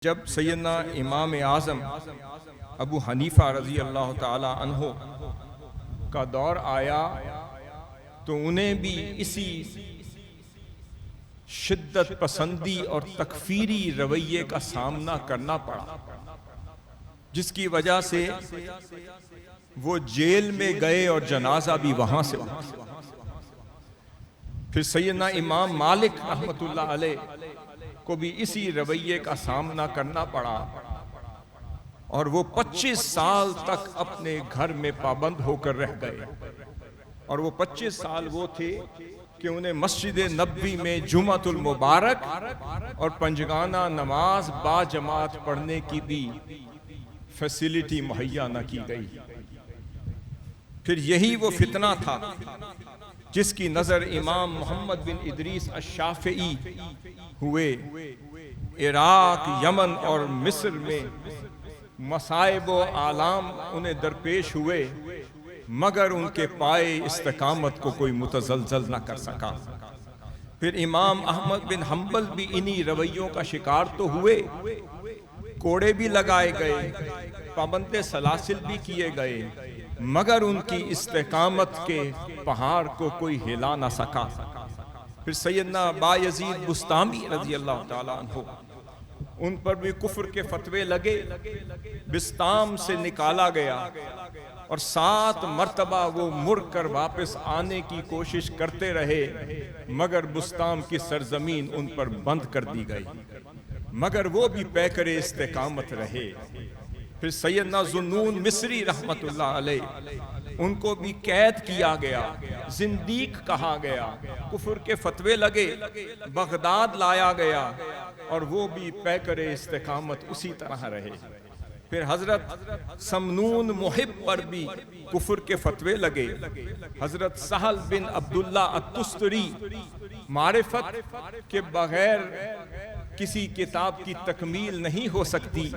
جب سیدنا امام اعظم ابو حنیفہ رضی اللہ تعالی عنہ کا دور آیا تو انہیں بھی اسی شدت پسندی اور تکفیری رویے کا سامنا کرنا پڑا، جس کی وجہ سے وہ جیل میں گئے اور جنازہ بھی وہاں سے پھر سیدنا امام مالک رحمۃ اللہ علیہ کو بھی اسی رویے کا سامنا کرنا پڑا، اور وہ 25 سال تک اپنے گھر میں پابند ہو کر رہ گئے۔ اور وہ 25 سال وہ تھے کہ انہیں مسجد نبوی میں جمعۃ المبارک اور پنجگانہ نماز با جماعت پڑھنے کی بھی فیسلٹی مہیا نہ کی گئی۔ پھر یہی وہ فتنہ تھا جس کی نظر امام محمد بن ادریس الشافعی ہوئے۔ عراق، یمن اور مصر میں مصائب و آلام انہیں درپیش ہوئے، مگر ان کے پائے استقامت کو کوئی متزلزل نہ کر سکا۔ پھر امام احمد بن حنبل بھی انہی رویوں کا شکار تو ہوئے، کوڑے بھی لگائے گئے، پابند سلاسل بھی کیے گئے، مگر ان کی استقامت کے پہاڑ کو کوئی ہلا نہ سکا۔ پھر سیدنا بایزید بسطامی رضی اللہ تعالیٰ عنہ، ان پر بھی کفر کے فتوے لگے، بسطام سے نکالا گیا اور 7 مرتبہ وہ مڑ کر واپس آنے کی کوشش کرتے رہے، مگر بسطام کی سرزمین ان پر بند کر دی گئی، مگر وہ بھی پیکر استقامت رہے۔ پھر سیدنا ذوالنون مصری رحمت اللہ علیہ، ان کو بھی قید کیا گیا، زندیق کہا گیا، کفر کے فتوے لگے، بغداد لایا گیا، اور وہ بھی پیکر استقامت اسی طرح رہے۔ پھر حضرت سمنون محب پر بھی کفر کے فتوے لگے۔ حضرت سہل بن عبداللہ التستری، معرفت کے بغیر کسی کتاب کی تکمیل نہیں ہو سکتی،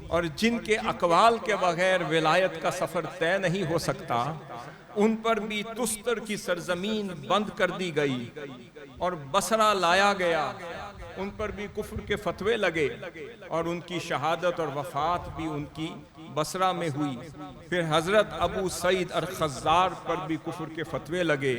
اور جن کے اقوال کے بغیر ولایت کا سفر طے نہیں ہو سکتا، ان پر بھی تستر کی سرزمین بند کر دی گئی اور بصرہ لایا گیا، ان پر بھی کفر کے فتوے لگے، اور ان کی شہادت اور وفات بھی ان کی بصرہ میں ہوئی۔ پھر حضرت ابو سعید الخزار پر بھی کفر کے فتوے لگے،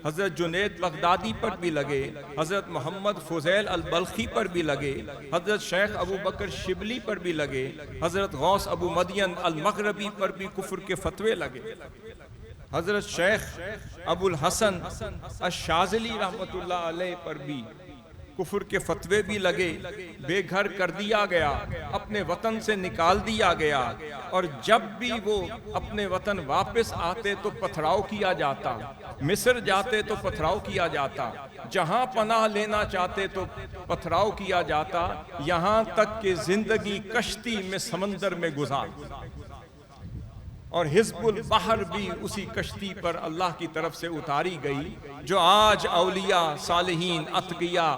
حضرت جنید بغدادی پر بھی لگے، حضرت محمد فضیل البلخی پر بھی لگے، حضرت شیخ ابو بکر شبلی پر بھی لگے، حضرت غوث ابو مدین المغربی پر بھی کفر کے فتوے لگے، حضرت شیخ ابو الحسن الشاذلی رحمت اللہ علیہ پر بھی کفر کے فتوے بھی لگے، بے گھر کر دیا گیا، اپنے وطن سے نکال دیا گیا، اور جب بھی وہ اپنے وطن واپس آتے تو پتھراؤ کیا جاتا، مصر جاتے تو پتھراؤ کیا جاتا، جہاں پناہ لینا چاہتے تو پتھراؤ کیا جاتا، یہاں تک کہ زندگی کشتی میں سمندر میں گزار، اور حزب البحر بھی اسی کشتی پر اللہ کی طرف سے اتاری گئی، جو آج اولیاء، صالحین، اتقیاء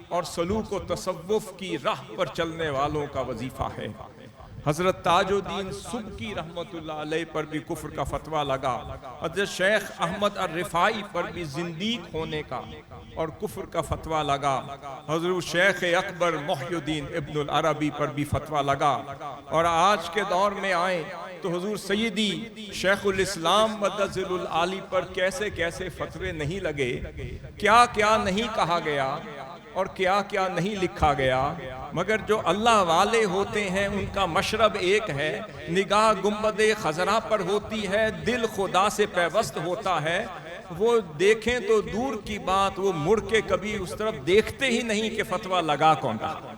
اور سلوک و تصوف کی راہ پر چلنے والوں کا وظیفہ ہے۔ حضرت تاج الدین سبکی رحمت اللہ علیہ پر بھی کفر کا فتویٰ لگا، حضرت شیخ احمد الرفاعی پر بھی زندیق ہونے کا اور کفر کا فتویٰ لگا، حضرت شیخ اکبر محی الدین ابن العربی پر بھی فتویٰ لگا، اور آج کے دور میں آئیں تو حضور سیدی شیخ الاسلام مدظل العالی پر کیسے کیسے فتوے نہیں لگے، کیا کیا نہیں کہا گیا اور کیا کیا نہیں لکھا گیا، مگر جو اللہ والے ہوتے ہیں ان کا مشرب ایک ہے، نگاہ گنبد خضرا پر ہوتی ہے، دل خدا سے پیوست ہوتا ہے، وہ دیکھیں تو دور کی بات، وہ مڑ کے کبھی اس طرف دیکھتے ہی نہیں کہ فتویٰ لگا کون رہا۔